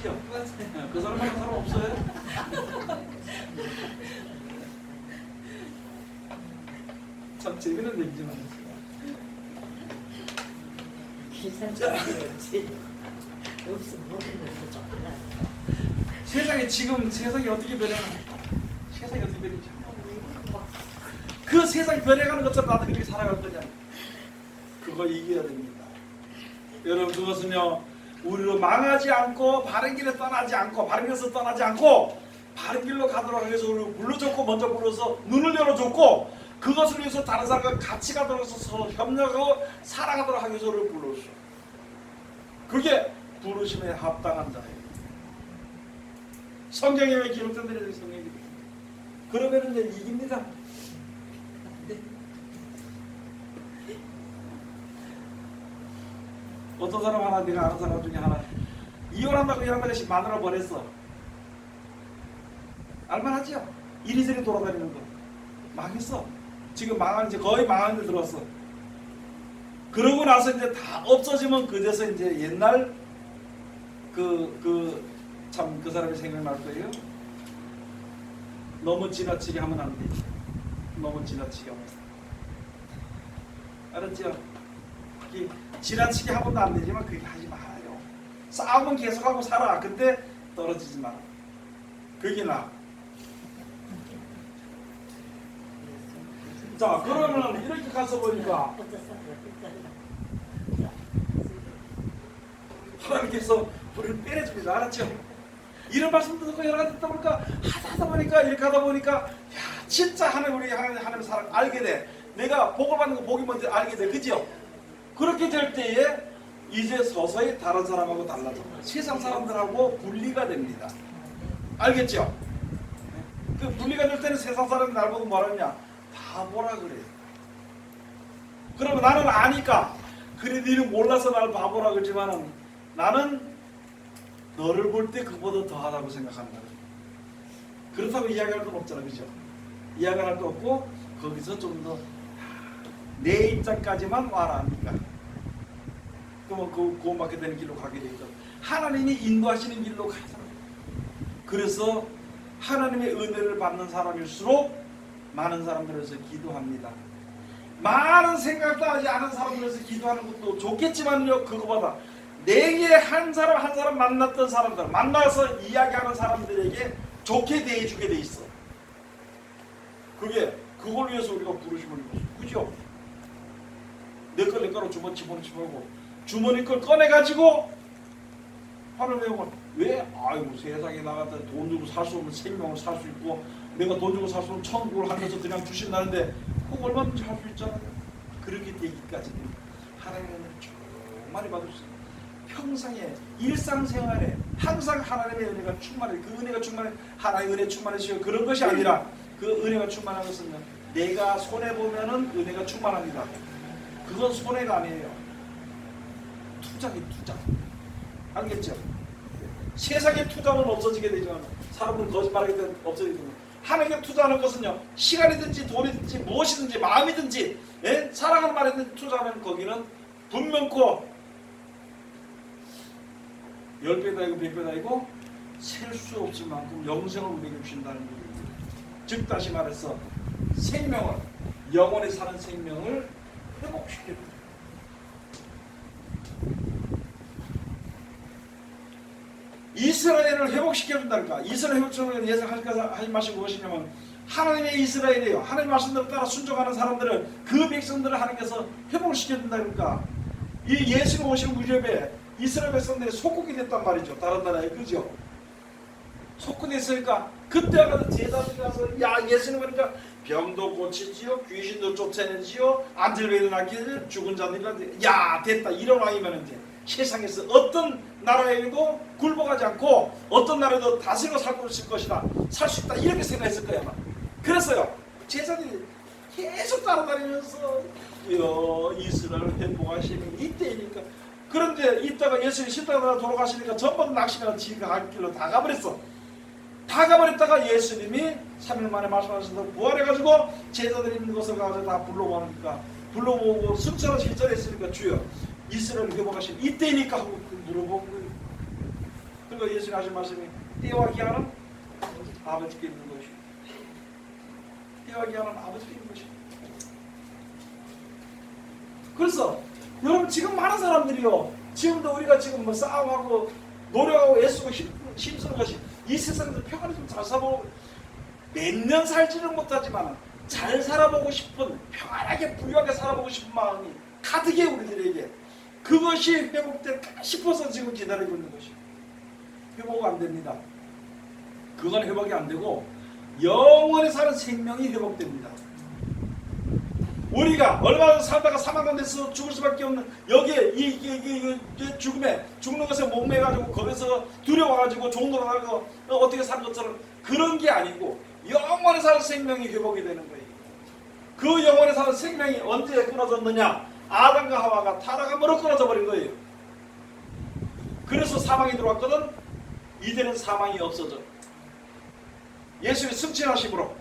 그죠? 그 사람만한 사람 없어요? 참 재밌는 얘기지만 없으면 모르는 거죠. 세상에 지금 세상이 어떻게 변해가? 세상이 어떻게 변해지? 그 세상이 변해가는 것처럼 나도 그렇게 살아갈 거냐? 그거 이겨야 됩니다. 여러분 그것은요 우리로 망하지 않고 바른 길에 떠나지 않고 바른 길에서 떠나지 않고 바른 길로 가도록 하기 위해서 우리를 불러줬고 먼저 불러서 눈을 열어줬고 그것을 위해서 다른 사람과 같이 가도록 해서 서로 협력하고 살아가도록 하기 위해서 우리를 불러줬어. 그게 부르심에 합당한 자예요. 성경에 왜 기록된 대로 성경이 그러면 이제 이깁니다. 어떤 사람 하나 내가 아는 사람 중에 하나 이혼한다고 이혼한다고 마누라 버렸어. 알만하죠? 이리저리 돌아다니는 거 망했어. 지금 망한 이제 거의 망한 데 들어왔어. 그러고 나서 이제 다 없어지면 그제서 이제 옛날 참 그 사람이 생각날 거예요. 너무 지나치게 하면 안 돼. 너무 지나치게 하면 알았죠? 지나치게 하고도 안 되지만 그렇게 하지 말아요. 싸움은 계속하고 살아. 근데 떨어지지 마라. 그게 나. 자 그러면 이렇게 가서 보니까 하나님께서 우리를 빼내줍니다. 알았죠? 이런 말씀도 듣고 여러 가지 듣다 보니까 하다 보니까 이렇게 하다 보니까 야 진짜 우리 하나님 사랑 알게 돼. 내가 복을 받는 거 복이 뭔지 알게 돼. 그죠? 그렇게 될 때에 이제 서서히 다른 사람하고 달라져. 세상 사람들하고 분리가 됩니다. 알겠죠? 그 분리가 될 때는 세상 사람이 날 보고 뭐라냐? 바보라 그래. 그러면 나는 아니까. 그래 너는 몰라서 나를 바보라 그러지만은 나는 너를 볼 때 그보다 더하다고 생각한다. 그렇다고 이야기할 건 없잖아. 그죠? 이야기할 거 없고 거기서 좀 더 내 입장까지만 와라 니가. 그러면 구원받게 되는 길로 가게 되죠. 하나님이 인도하시는 길로 가자. 그래서 하나님의 은혜를 받는 사람일수록 많은 사람들에서 기도합니다. 많은 생각도 하지 않은 사람들에서 기도하는 것도 좋겠지만요. 그거보다 내게 한 사람 만났던 사람들 만나서 이야기하는 사람들에게 좋게 대해주게 돼 있어. 그걸 위해서 우리가 부르심을 입었어. 그죠? 내 거로 집어넣고 주머니 걸 꺼내가지고 하는 내용을 왜? 아이고 세상에 나갔다 돈 주고 살 수 없는 생명을 살 수 있고 내가 돈 주고 살 수 없는 천국을 하면서 그냥 주신다는데 그거 얼마든지 할 수 있잖아요. 그렇게 되기까지 하나님의 은혜를 많이 받을 수 있어요. 평생에 일상생활에 항상 하나님의 은혜가 충만해. 그 은혜가 충만해. 하나님의 은혜 충만해지고 그런 것이 아니라 그 은혜가 충만한 것은 내가 손해보면은 은혜가 충만합니다. 그건 손해가 아니에요. 투자기 투자. 알겠죠? 세상의 투자는 없어지게 되지만 사람은 거짓말하기 때문에 없어지게 됩니다. 하나님께 투자하는 것은요 시간이든지 돈이든지 무엇이든지 마음이든지 사랑하는 말이든지 투자하면 거기는 분명코 10배도 아니고 100배도 아니고 셀 수 없을 만큼 영생을 우리에게 주신다는 얘기입니다. 즉 다시 말해서 생명을 영원히 사는 생명을 회복시켜줍니다. 이스라엘을 회복시켜준다니까. 이스라엘 회복시켜주는 예상하지 마시고 무엇이냐면 하나님의 이스라엘이에요. 하나님의 말씀대로 따라 순종하는 사람들을 그 백성들을 하나님께서 회복시켜준다니까. 이 예수가 오신 무렵에 이스라엘 백성들이 속국이 됐단 말이죠. 다른 나라에. 그죠? 속국이 됐으니까 그때 가서 제자들이 가서 야 예수님 그러니까 병도 고치지요 귀신도 쫓아내지요 안질베도 낫게 죽은 자들이 야 됐다 이런 왕이면 이제 세상에서 어떤 나라에도 굴복하지 않고 어떤 나라에도 다스리고 살고 있을 것이다. 살 수 있다. 이렇게 생각했을 거야. 아마. 그랬어요. 제자들이 계속 따라다니면서 이스라엘 회복하시는 이때니까. 그런데 이따가 예수님이 십자가에 돌아가시니까 전부 낙심해서 지가 갈 길로 다 가버렸어. 다 가버렸다가 예수님이 3일 만에 말씀하셔서 부활해가지고 제자들이 있는 곳을 가서 다 불러보니까 불러보고 승천을 실전했으니까 주여 이스라엘 회복하신 이때니까 하고 물어본 거예요. 그리고 예수님 하신 말씀이 때와 기한은 아버지께 있는 것이요. 때와 기한은 아버지께 있는 것이요. 그래서 여러분 지금 많은 사람들이요. 지금도 우리가 지금 뭐 싸움하고 노력하고 애쓰고 힘쓰는 것이 이 세상에서 평안히 좀 잘 살아보고 몇 년 살지는 못하지만 잘 살아보고 싶은 평안하게 부유하게 살아보고 싶은 마음이 가득해 우리들에게. 그것이 회복될까 싶어서 지금 기다리고 있는 것이 회복 안 됩니다. 그건 회복이 안 되고 영원히 사는 생명이 회복됩니다. 우리가 얼마 전에 살다가 사망한 데서 죽을 수밖에 없는 여기에 이 죽음에 죽는 것에 목매가지고 거기서 두려워가지고 종로로 가고 어떻게 사는 것처럼 그런 게 아니고 영원히 사는 생명이 회복이 되는 거예요. 그 영원히 사는 생명이 언제 끊어졌느냐? 아담과 하와가 타락함으로 끊어져 버린 거예요. 그래서 사망이 들어왔거든. 이제는 사망이 없어져. 예수의 승천하심으로,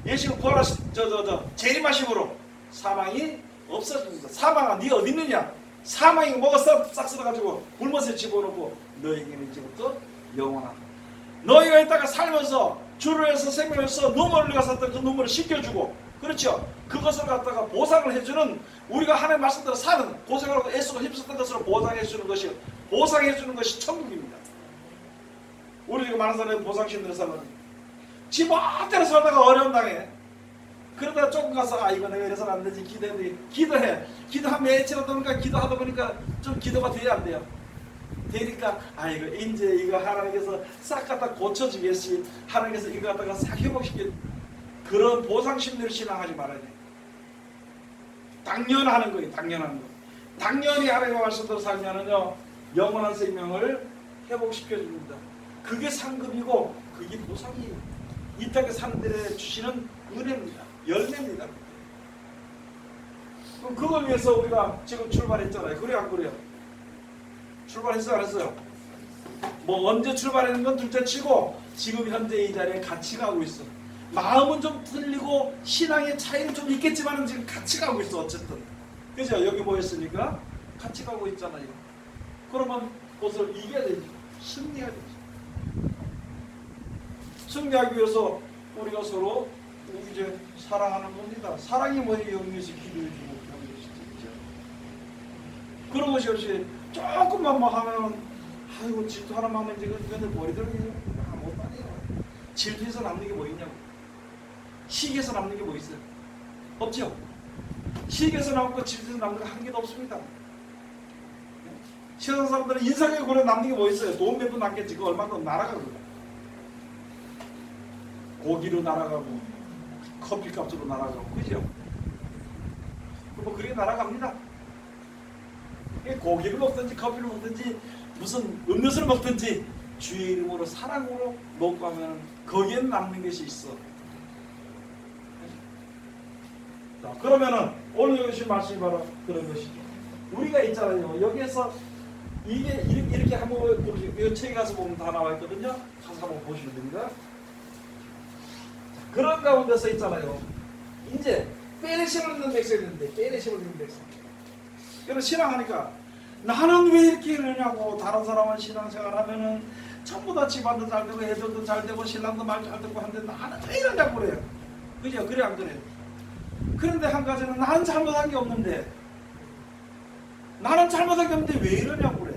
예수의 부활하심, 재림하심으로 사망이 없어집니다. 사망아, 네 어디 있느냐? 사망이 뭐가 싹 쓸어가지고 불못에 집어넣고 너에게는 이제부터 영원하다. 너희가 있다가 살면서 주를 위해서 생명을 위해서 눈물을 흘리고 샀던 그 눈물을 씻겨주고, 그렇죠? 그것을 갖다가 보상을 해주는, 우리가 하나님 말씀대로 사는, 고생하고 애쓰고 힘썼던 것으로 보상해주는 것이, 보상해주는 것이 천국입니다. 우리 지금 많은 사람이 보상신들을 살면 지 멋대로 살다가 어려움 당해. 그러다가 조금 가서 이거 내가 이래서는 안 되지, 기도해. 기도하면 며칠 동안 기도하다 보니까 좀 기도가 돼야 안 돼요. 되니까 이거 이제 이거 하나님께서 싹 갖다 고쳐주겠지, 하나님께서 이거 갖다가 싹 회복시켜. 그런 보상심리를 신앙하지 말아야 돼. 당연하는 거예요. 당연한 거. 당연히 하나님의 말씀대로 살면은요 영원한 생명을 회복시켜 줍니다. 그게 상급이고 그게 보상이에요. 이 땅에 사는 데에 주시는 은혜입니다. 열매입니다. 그럼 그걸 위해서 우리가 지금 출발했잖아요. 그래요, 안 그래요? 출발했어요, 안 했어요? 뭐 언제 출발하는 건 둘째 치고 지금 현재 이 자리에 같이 가고 있어. 마음은 좀 틀리고 신앙의 차이는 좀 있겠지만 지금 같이 가고 있어. 어쨌든 그죠? 여기 모였으니까 같이 가고 있잖아요. 그러면 그것을 이겨야 되지. 승리해야 되지. 승리하기 위해서 우리가 서로 이제 사랑하는 겁니다. 사랑이 뭐예요? 영리에서 기도해주고 그런 것이죠. 그런 것이 없이 조금만 뭐 하면 아이고 질투 하나만 하면 이제 그런데 머리들이 못 빠네요. 질투해서 남는 게 뭐 있냐고. 시기에서 남는 게 뭐 있어요? 없죠? 시기에서 남고 질투에서 남는 거 한 개도 없습니다. 세상 사람들은 인상에 고려 남는 게 뭐 있어요? 돈 몇 푼 남겠지. 그거 얼마큼 날아가고 고기로 날아가고 커피값으로 날아가고 그죠? 뭐 그렇게 날아갑니다. 고기를 먹든지 커피를 먹든지 무슨 음료수를 먹든지 주의 이름으로 사랑으로 먹고 하면 거기엔 남는 것이 있어. 자, 그러면은 오늘 여기 주신 말씀이 바로 그런 것이죠. 우리가 있잖아요. 여기에서 이게 이렇게 한번 이 책에 가서 보면 다 나와 있거든요. 가서 한번 보시면 됩니다. 그런 가운데서 있잖아요. 이제 빼내심을 넣는 백성이 있는데 빼내심을 넣는 백성. 그래서 신앙하니까 나는 왜 이렇게 이러냐고. 다른 사람은 신앙생활 하면은 전부 다 집안도 잘 되고 애들도 잘 되고 신랑도 말 잘 듣고 하는데 나는 왜 이러냐고 그래요. 그죠? 그래 안 그래요? 그런데 한 가지는 나는 잘못한 게 없는데 왜 이러냐고 그래.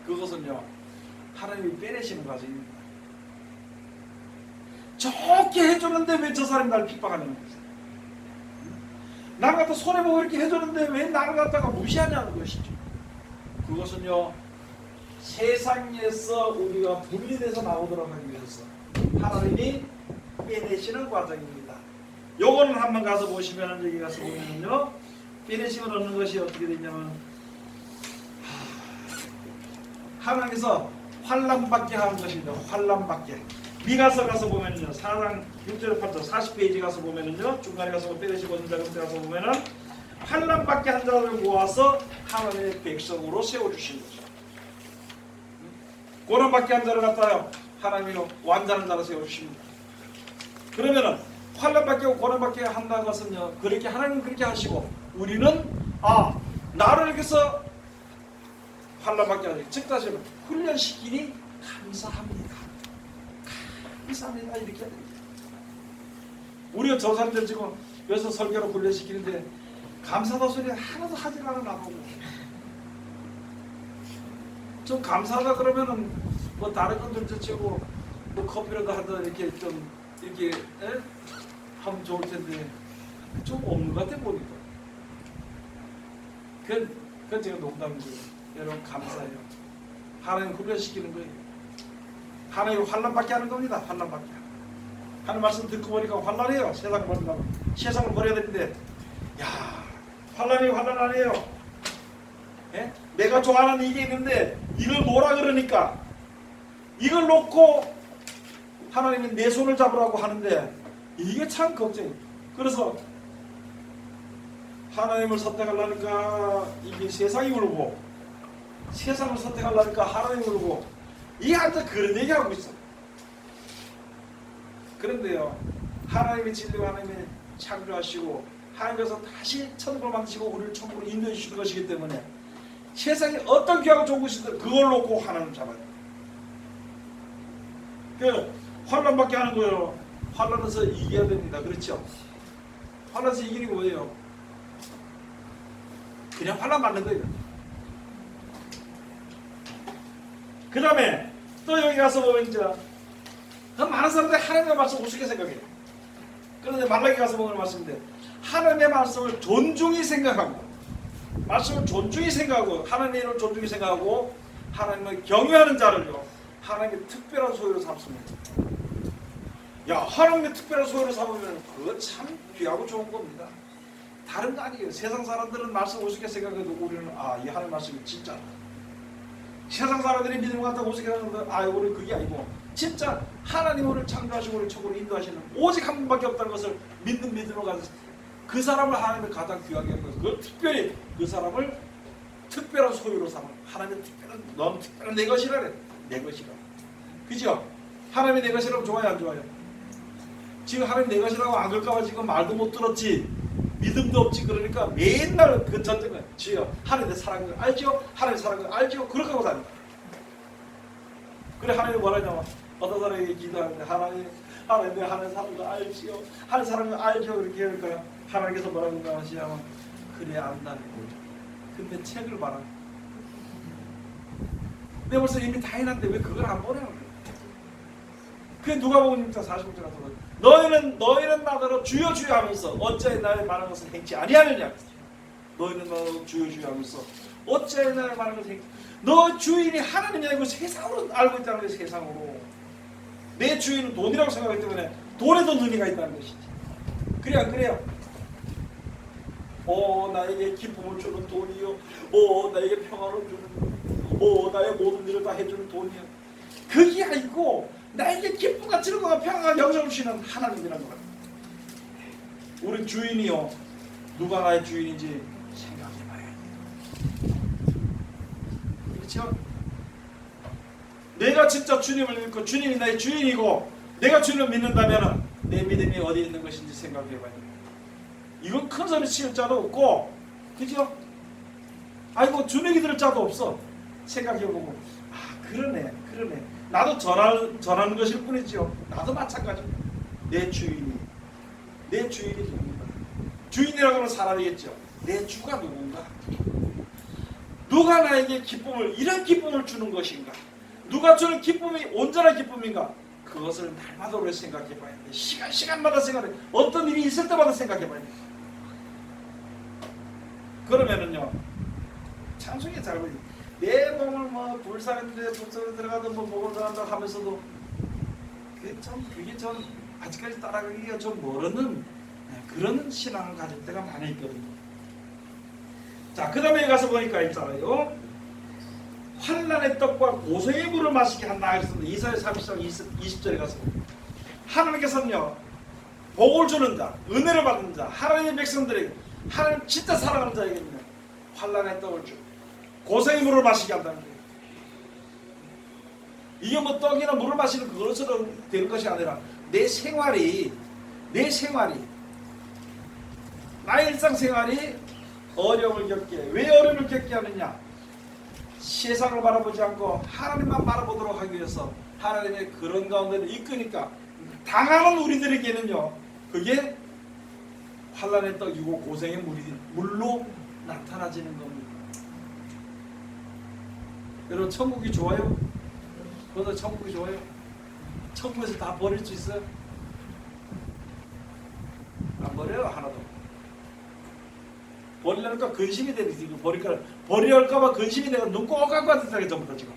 그것은요 하나님이 빼내시는 과정입니다. 좋게 해주는데 왜 저 사람이 날 핍박하는 거지? 나를 갖다 손해보고 이렇게 해주는데 왜 나를 갖다가 무시하냐는 것이죠. 그것은요 세상에서 우리가 분리돼서 나오도록 하기 위해서 하나님이 빼내시는 과정입니다. 요거는 한번 가서 보시면 여기 가서 보면요 빼내심을 얻는 것이 어떻게 되냐면 하나님께서 환난받게 하는 것입니다. 환난받게. 미가서 가서 보면은요 4장 6절 8절 40페이지 가서 보면은요 중간에 가서 빼내시고 얻는 자 같은 데 가서 보면은 환난받게 한 자를 모아서 하나님의 백성으로 세워주신 거죠. 고난받게 한 자를 갖다요 하나님이 완전한 자로 세워주십니다. 그러면은 환난받게 하고 고난받게 한다는 것은요 그렇게 하나님 그렇게 하시고 우리는 나를 위해서 환란받게 하죠. 즉 다시 말하면 훈련시키니 감사합니다. 감사합니다. 이렇게 해야 됩니다. 우리가 저 사람들 지금 여기서 설교로 훈련시키는데 감사다 소리 하나도 하지 않아 나보고. 좀 감사하다 그러면은 뭐 다른 건 둘째치고 뭐 커피라도 하든 이렇게 좀 이렇게 하면 좋을 텐데 좀 없는 것 같아 보니까. 그건 제가 농담이고요. 여러분 감사해요. 하나님 훈련시키는 거예요. 하나님 환난받게 하는 겁니다. 환난받게. 하나님 말씀 듣고 보니까 환난이에요. 세상을 버린다고. 세상을 버려야 되는데 야 환난이 환난 아니에요. 예? 내가 좋아하는 이게 있는데 이걸 놓으라 그러니까 이걸 놓고 하나님이 내 손을 잡으라고 하는데 이게 참 걱정이에요. 그래서 하나님을 선택하려니까 이게 세상이 울고 세상을 선택하려니까 하나님이 울고 이게 한테 그런 얘기하고 있어. 그런데요 하나님의 진리와 하나님의 창조하시고 하나님께서 다시 천국을 만드시고 우리를 천국으로 인도해 주시는 것이기 때문에 세상에 어떤 귀하고 좋은 것이든 그걸 놓고 하나님을 잡아야 돼요. 그 환난받게 하는 거예요. 환난에서 이겨야 됩니다. 그렇죠? 환난에서 이기는 게 뭐예요? 그냥 환난 받는 거예요. 그 다음에 또 여기 가서 보면 이제 더 많은 사람들이 하나님의 말씀을 우습게 생각해요. 그런데 말라기 가서 보면 말씀인데 하나님의 말씀을 존중히 생각하고 말씀을 존중히 생각하고 하나님의 이름을 존중히 생각하고 하나님을 경외하는 자를요 하나님의 특별한 소유로 삼습니다. 야 하나님의 특별한 소유로 삼으면 그거 참 귀하고 좋은 겁니다. 다른 거 아니에요. 세상 사람들은 말씀 우습게 생각해도 우리는 이 하나님 말씀이 진짜 세상 사람들이 믿음을 갖다가 우습게 생각하는데 우리는 그게 아니고 진짜 하나님 우리를 창조하시고 우리를 천국으로 인도하시는 오직 한 분밖에 없다는 것을 믿는 믿음을 가지고 그 사람을 하나님이 가장 귀하게 하는 것을 그걸 특별히 그 사람을 특별한 소유로 삼아 하나님의 특별한 너는 특별한 내 것이라래. 내 것이라. 그죠? 하나님이 내 것이라면 좋아요 안 좋아요? 지금 하나님 내 것이라고 안 그럴까봐 지금 말도 못 들었지 믿음도 없지 그러니까 맨날 그 전쟁을 지요 하나님 내 사랑을 알죠? 하나님 사랑을 알죠? 그렇게 하고 다닌다. 그래 하나님이 뭐라냐면 어떤 사람에게 기도하는데 하나님 내 하나님 사랑을 알지요? 하나님 사랑을 알죠? 그렇게 하니까 하나님께서 뭐라고 하시냐면 그래 안다는 거죠. 근데 책을 봐라. 내가 벌써 이미 다 해놨는데 왜 그걸 안 보내는 거야? 그게 누가복음 6장 45절 같은 거. 너희는 나더러 주여 주여 하면서 어찌하여 나의 말하는 것을 행치 아니하느냐. 너희는 나더러 주여 주여 하면서 어찌하여 나의 말하는 것을 행치. 너 주인이 하나님이 아니고 세상으로 알고 있다는 거예요. 세상으로. 내 주인은 돈이라고 생각하기 때문에 돈에도 눈이가 있다는 것이지. 그래 안 그래요? 나에게 기쁨을 주는 돈이요. 나에게 평안을 주는 나의 모든 일을 다 해주는 돈이요. 그게 아니고 나에게 기쁨과 즐거움과 평안과 영생을 주시는 하나님이라는 거예요. 우리 주인이요. 누가 나의 주인인지 생각해봐야 돼. 그렇죠? 내가 진짜 주님을 믿고 주님이 나의 주인이고 내가 주님을 믿는다면 내 믿음이 어디 있는 것인지 생각해봐야 돼. 이건 큰 소리 치울 자도 없고 그죠? 아이고 주눅이 들 자도 없어. 생각해보고 그러네 나도 전하는 것일 뿐이죠. 나도 마찬가지입니다. 내 주인이 누군가. 주인이라고 하면 사람이겠죠. 내 주가 누군가. 누가 나에게 기쁨을 이런 기쁨을 주는 것인가. 누가 주는 기쁨이 온전한 기쁨인가. 그것을 날마다 우리 생각해봐야 돼. 시간마다 생각해. 어떤 일이 있을 때마다 생각해봐야 돼. 그러면은요 찬송이 잘 보이. 내 몸을 불사는데 불속에 들어가든 목을 들어간다 하면서도 그게 좀 아직까지 따라가기가 좀 모르는 그런 신앙을 가질 때가 많이 있거든요. 자, 그 다음에 가서 보니까 있잖아요. 환난의 떡과 고소의 물을 마시게 한다 그랬습니다. 이사야 30장 20절에 가서 하나님께서는요 복을 주는 자, 은혜를 받는 자, 하나님의 백성들에게 하나님 진짜 사랑하는 자에게는요 환난의 떡을 주고 고소의 물을 마시게 한다는 거예요. 이게 뭐 떡이나 물을 마시는 그것으로 되는 것이 아니라 내 생활이 나의 일상생활이 어려움을 겪게 왜 어려움을 겪게 하느냐. 세상을 바라보지 않고 하나님만 바라보도록 하기 위해서 하나님의 그런 가운데를 이끄니까 당하는 우리들에게는요, 그게 환난의 떡이고 고생의 물로 나타나지는 겁니다. 여러분, 천국이 좋아요? 그래서 천국이 좋아요? 천국에서 다 버릴 수 있어요? 안 버려요, 하나도. 버리려니까 근심이 되는 지금 버리려니까 근심이 되고 눈 꼭 감고 앉았다게 전부 다 지금.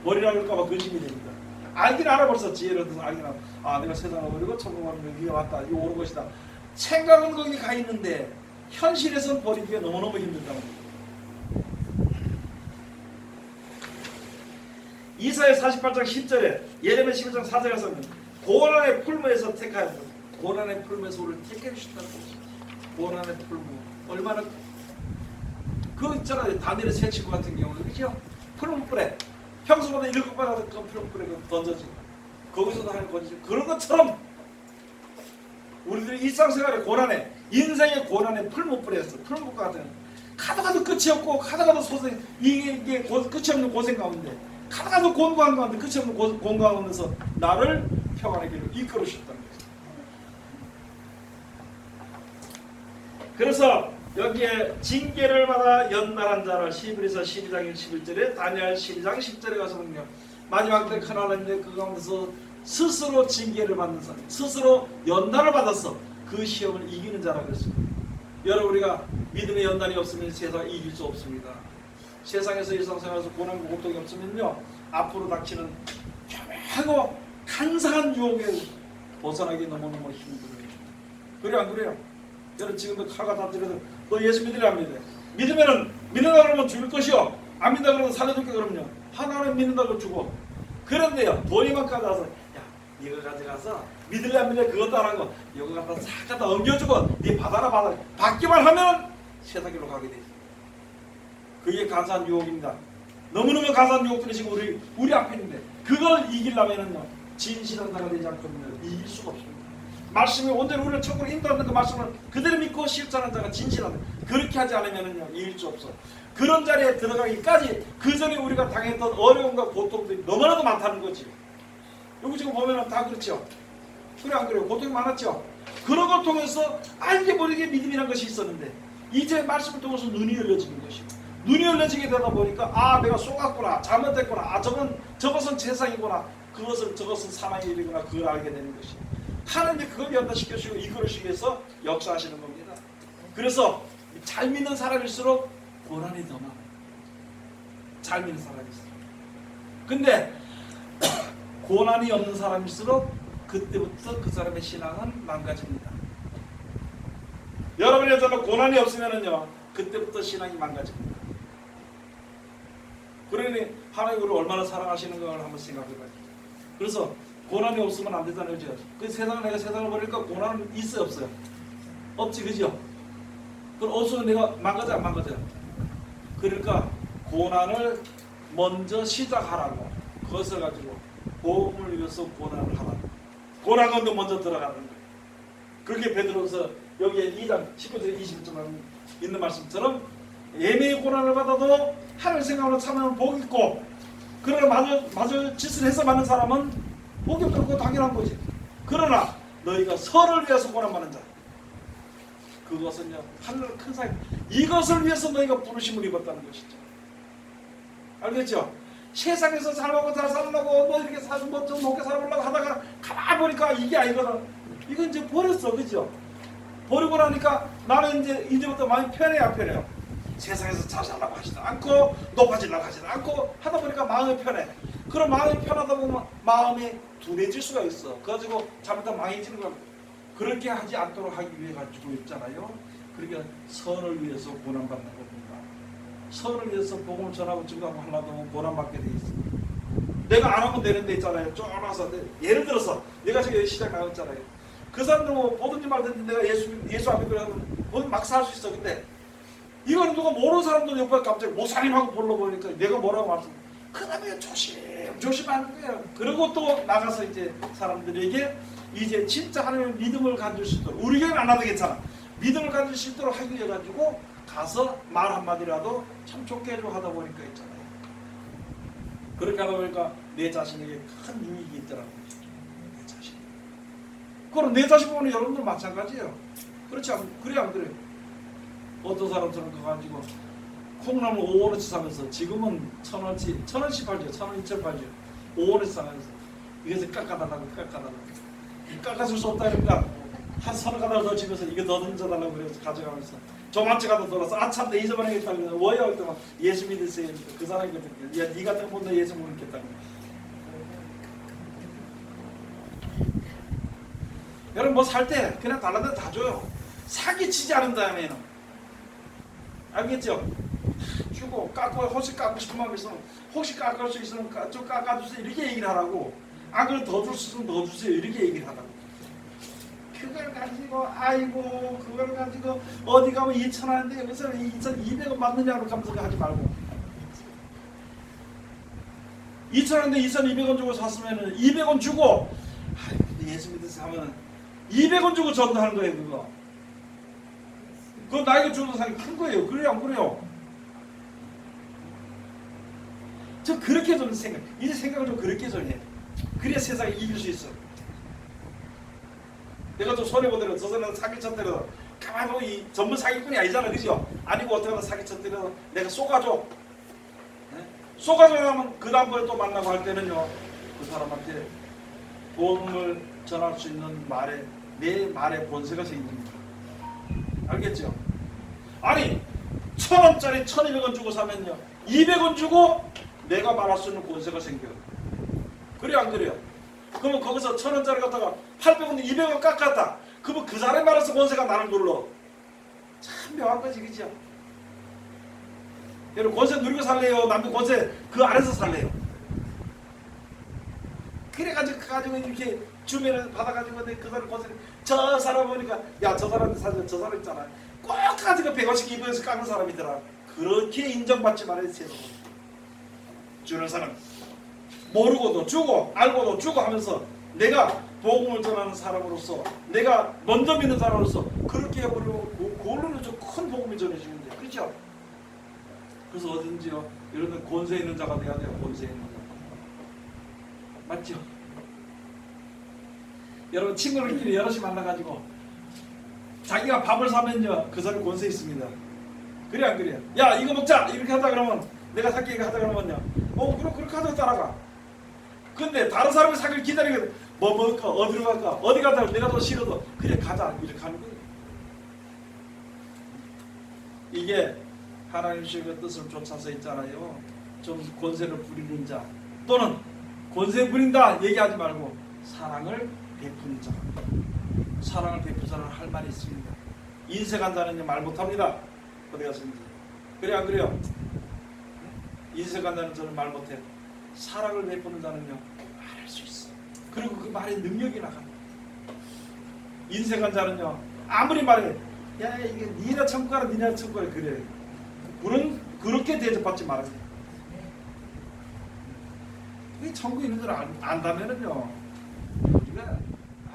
버리려니까 근심이 됩니다. 알긴 알아 벌써 지혜를 들어서 알긴 알아. 아, 내가 세상을 버리고 천국 가는 여기가 왔다. 이거 옳은 것이다. 생각은 거기 가 있는데 현실에서는 버리기가 너무너무 힘들다는 거예요. 이사야 48장 10절에 예레미야 11장 4절에 가서는 고난의 풀무에서 택하였다. 고난의 풀무에서 우리를 택해 주셨다고. 고난의 풀무 얼마나 그 있잖아요. 다니엘의 새 친구 같은 경우는 그죠? 풀무불에 평소보다 7배나 더 풀무불에 던져지고 거기서도 하는 거지. 그런 것처럼 우리들이 일상생활의 고난에 인생의 고난의 풀무불에서 풀무불 같은 가다가도 끝이 없고 가다가도 소생 이게 끝이 없는 고생 가운데 가다가도 곤고한 가운데 끝이 없는 곤고한 가운데서 나를 평안의 길로 이끌어 주셨다는 거죠. 그래서 여기에 징계를 받아 연단한 자를 히브리서 12장 11절에 다니엘 12장 10절에 가서는요, 마지막 때 큰 하나님의 그 가운데서 스스로 징계를 받는 사람, 스스로 연단을 받아서 그 시험을 이기는 자라고 했습니다. 여러분, 우리가 믿음의 연단이 없으면 세상을 이길 수 없습니다. 세상에서 일상생활에서 고난과 고통이 없으면요, 앞으로 닥치는 교묘하고 간사한 유혹에 벗어나기 너무너무 힘들어요. 그래 안 그래요? 여러분, 지금도 칼과 다 들여도 너 예수 믿으려 안 믿어요? 믿으면은 믿는다 그러면 죽을 것이요, 안 믿는다 그러면 살려줄게. 그럼요, 하나는 믿는다고 주고. 그런데요, 돈이 막 가져와서 야, 이거 가져가서 믿을래 안 믿을래 그것도 안 하고 이거 갖다 싹 갖다 옮겨주고 네 받아라 받기만 하면 세상으로 가게 돼 있어요. 그게 간사한 유혹입니다. 너무너무 간사한 유혹들이 지금 우리 앞에 있는데 그걸 이기려면은요, 진실한 자가 되지 않고는 이길 수가 없습니다. 말씀이 온전히 우리를 천국으로 인도하는 그 말씀을 그대로 믿고 실천하는 자가 진실한, 그렇게 하지 않으면은요, 이길 수 없어. 그런 자리에 들어가기까지 그 전에 우리가 당했던 어려움과 고통들이 너무나도 많다는 거지. 여기 지금 보면은 다 그렇죠. 그래 안 그래요? 고통이 많았죠. 그런 걸 통해서 알게 모르게 믿음이라는 것이 있었는데 이제 말씀을 통해서 눈이 열려지는 것이고, 눈이 열려지게 되다 보니까 아, 내가 속았구나, 잘못했구나, 아, 저것은 세상이구나, 저것은 사망의 일이구나, 그걸 알게 되는 것이. 하나님이 그걸 연단시켜주시고 이끌으시기 위해서 역사하시는 겁니다. 그래서 잘 믿는 사람일수록 고난이 더 많아요. 잘 믿는 사람일수록. 근데 고난이 없는 사람일수록 그때부터 그 사람의 신앙은 망가집니다. 여러분의 저는 고난이 없으면은요, 그때부터 신앙이 망가집니다. 그러니 하나님 우리를 얼마나 사랑하시는 걸 한번 생각해봐요. 그래서 고난이 없으면 안 되잖아요, 그죠? 그 내가 세상을 버리니까 고난은 있어요, 없어요? 없지, 그죠? 그럼 없으면 내가 망가져, 안 망가져요? 그러니까 고난을 먼저 시작하라고, 그것을 가지고 복음을 위해서 고난을 하라고, 고난 가운데 먼저 들어가는 거예요. 그렇게 베드로서 여기에 2장 19절 20절 있는 말씀처럼 예매의 고난을 받아도 하늘 생각으로 참으면 복이 있고, 그러나 맞을 짓을 해서 받는 사람은 복이 없다는 거 당연한 거지. 그러나 너희가 선을 위해서 고난받는 자, 그것은요, 하늘 큰 사이, 이것을 위해서 너희가 부르심을 입었다는 것이죠. 알겠죠? 세상에서 살려고 잘 살려고 뭐 이렇게 좀 높게 살아보려고 하다가 가만히 보니까 이게 아니거든. 이건 이제 버렸어, 그죠? 버리고 나니까 나는 이제부터 마음이 편해야 편해요. 세상에서 잘 살려고 하지도 않고 높아지려고 하지도 않고 하다 보니까 마음이 편해. 그럼 마음이 편하다 보면 마음이 둔해질 수가 있어. 그래가지고 잘못하면 망해지는 거야. 그렇게 하지 않도록 하기 위해 가지고 있잖아요. 그러니까 선을 위해서 고난받는 겁니다. 선을 위해서 복음을 전하고 증거하고 하려고 하면 고난받게 돼 있어. 내가 안 하면 되는 데 있잖아요. 쫄아서 예를 들어서 내가 지금 시장 나왔잖아요. 그 사람들 뭐 보든지 말든지 내가 예수 안 믿고 하면 막 살 수 있어. 근데 이거는 누가 모르는 사람들 옆에 갑자기 목사님하고 불러보니까 내가 뭐라고 말씀, 그 다음에 조심하는 거예요. 그리고 또 나가서 이제 사람들에게 이제 진짜 하나님의 믿음을 가질 수 있도록, 우리 교회는 안 하도 괜찮아, 믿음을 가질 수 있도록 하기 위해 가지고 가서 말 한마디라도 참 좋게 해주고 하다 보니까 있잖아요. 그렇게 하다 보니까 내 자신에게 큰 유익이 있더라고요. 내 자신. 그럼 내 자신 보면 여러분들 마찬가지예요. 그렇지 않, 그래 안 그래요? 어떤 사람처럼 가가지고 콩나물 5원어치 사면서 지금은 1,000원치, 1,000원씩 팔죠. 1,000원, 2,000원 팔죠. 5원어치 사면서 이것을 깎아달라고 깎아줄 수 없다 그러니까 한 서너 가닥 더 집에서 이거 더 던져달라고 그래서 가져가면서 저마치 가다 돌아서 참 내 잊어버리겠다 그래서 뭐야 그랬더니 예수 믿으세요. 그 사람이 그랬더니 야, 니 같은 분도 예수 못 믿겠다. 여러분 뭐 살 때 그냥 달라는 데 다 줘요. 사기치지 않은 다음에는 알겠죠? 주고 깎고 혹시 깎고 싶은 마음이 있으면 혹시 깎을 수 있으면 좀 깎아주세요 이렇게 얘기를 하라고. 안 그래도 더 줄 수 있으면 더 주세요 이렇게 얘기를 하라고. 그걸 가지고 아이고 그걸 가지고 어디 가면 2,000원인데 여기서 2,200원 맞느냐고 감사하지 말고 2,000원인데 2,200원 주고 샀으면 200원 주고 근데 예수 믿어서 하면 200원 주고 전도하는 거예요. 그거 나이가 주는 사람이 큰 거예요. 그래요 안 그래요? 저 그렇게 좀 생각 이제 생각을 좀 그렇게 좀 해. 그래야 세상에 이길 수 있어. 내가 좀 손해보더라도 저 사람은 사기쳤더라도 가만히 보면 이 전문 사기꾼이 아니잖아. 그죠? 아니고 어떻게 하면 사기쳤더라도 내가 쏘가줘. 네? 쏘가줘 하면 그 다음번에 또 만나고 할 때는요 그 사람한테 도움을 전할 수 있는 말에 내 말에 본세가 생깁니다. 알겠죠? 아니 1,000원짜리 1,200원 주고 사면요 200원 주고 내가 말할 수 있는 권세가 생겨요. 그래요 안 그래요? 그러면 거기서 1,000원짜리 갖다가 800원, 200원 깎았다. 그러면 그 사람이 말해서 권세가 나를 눌러. 참 묘한 거지 그죠? 여러분 권세 누리고 살래요? 남들 권세 그 안에서 살래요? 그래가지고 이렇게 주면을 받아가지고 그 사람 권세 저 사람 보니까 야 저 사람한테 사줘 저 사람 있잖아. 꼭 가지고 100원씩 200원씩 깎는 사람이더라. 그렇게 인정받지 말아야 돼요. 주는 사람 모르고도 주고 알고도 주고 하면서 내가 복음을 전하는 사람으로서 내가 먼저 믿는 사람으로서 그렇게 해버리면 그걸로는 좀 큰 복음이 전해지는데 그렇죠? 그래서 어딘지요 이런 권세 있는 자가 돼야 돼요. 권세 있는 자 맞죠? 여러분 친구들끼리 여럿이 만나가지고 자기가 밥을 사면요 그 사람이 권세 있습니다. 그래 안 그래요? 야 이거 먹자 이렇게 하다 그러면 내가 살게 이거 하다 그러면요 그럼 그렇게 하다 따라가. 근데 다른 사람이 사길 기다리거든. 뭐 먹을까 어디로 갈까 어디 가자 내가 더 싫어도 그래 가자 이렇게 하는 거예요. 이게 하나님 주의 뜻을 쫓아서 있잖아요. 좀 권세를 부리는 자 또는 권세 부린다 얘기하지 말고 사랑을 베푸는 자 사랑을 베푸는 자는 할 말이 있습니다. 인색한 자는 말 못합니다. 어디 갔습니까? 그래 안 그래요? 인색한 자는 저는 말 못해. 사랑을 베푸는 자는요 말할 수 있어. 그리고 그 말의 능력이 나갑니다. 인색한 자는요 아무리 말해 야 이게 니나 참고하라 니나 참고하라 그래. 그렇게 대접받지 말아야 돼. 이 천국에 있는 줄 안다면은요 우리가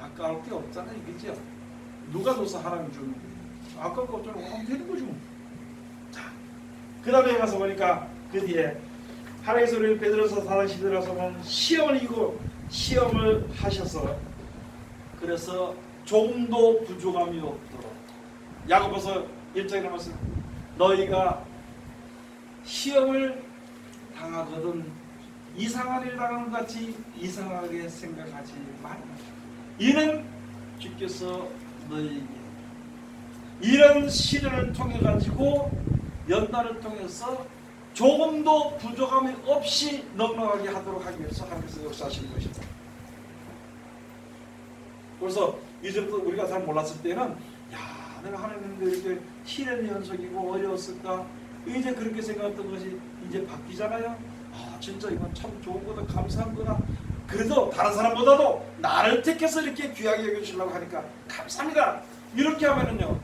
아까울 게 없잖아요. 그죠? 누가 줘서 하나님 주는 거예요. 아까울 거 없잖아요. 하면 되는 거죠. 자, 그 다음에 가서 보니까 그 뒤에 하나님께서 우리를 베드로서 4장 11절에서 보면 시험을 이기고 시험을 하셔서 그래서 조금도 부족함이 없도록 야고보서 1장에 말씀 너희가 시험을 당하거든 이상한 일 당하는 것 같이 이상하게 생각하지 말라. 이는 주께서 너희에게 이런 시련을 통해 가지고 연단을 통해서 조금도 부족함이 없이 넉넉하게 하도록 하기 위해서 하나님께서 역사하시는 것입니다. 그래서 이제부터 우리가 잘 몰랐을 때는 야 내가 하나님께 이렇게 시련의 연속이고 어려웠을까 이제 그렇게 생각했던 것이 이제 바뀌잖아요. 아 진짜 이건 참 좋은 거다 감사한 거다. 그래도 다른 사람보다도 나를 택해서 이렇게 귀하게 여겨주려고 하니까 감사합니다. 이렇게 하면은요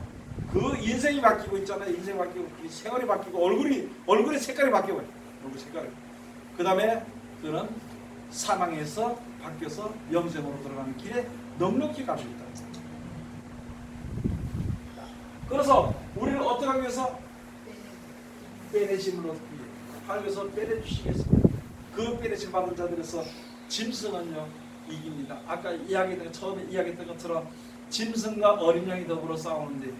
그 인생이 바뀌고 있잖아요. 인생이 바뀌고 생활이 바뀌고 얼굴의 색깔이 바뀌어요. 얼굴 색깔이. 그 다음에 그는 사망에서 바뀌어서 영생으로 들어가는 길에 넉넉히 갈 수 있다. 그래서 우리를 어떻게 하기 위해서 빼내심을 얻기 위해 하나님께서 빼내주시겠습니다. 그 빼내심 받은 자들에서 짐승은요 이깁니다. 아까 처음에 이야기했던 것처럼 짐승과 어린 양이 더불어 싸우는데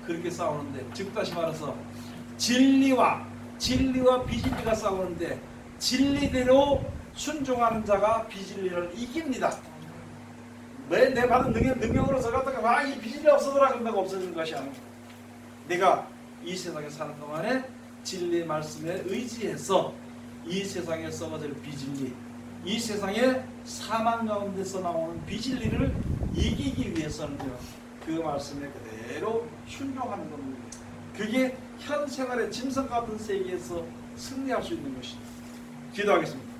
그렇게 싸우는데 즉 다시 말해서 진리와 비진리가 싸우는데 진리대로 순종하는 자가 비진리를 이깁니다. 내 받은 능력으로서 갖다가 이 비진리 없어져라 그런다고 없어지는 것이 아니고 내가 이 세상에 사는 동안에 진리의 말씀에 의지해서 이 세상에 썩어질 비진리, 이 세상에 사망 가운데서 나오는 비진리를 이기기 위해서는요 그 말씀에 그대로 순종하는 겁니다. 그게 현 생활의 짐승 같은 세계에서 승리할 수 있는 것입니다. 기도하겠습니다.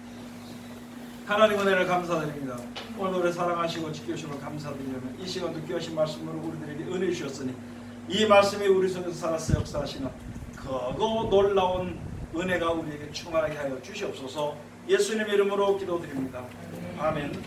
하나님 은혜를 감사드립니다. 오늘 우리 사랑하시고 지켜주시면 감사드리며 이 시간 듣게 하신 말씀으로 우리들에게 은혜 주셨으니 이 말씀이 우리 속에서 살아서 역사하시는 크고 놀라운 은혜가 우리에게 충만하게 하여 주시옵소서. 예수님의 이름으로 기도드립니다. 아멘.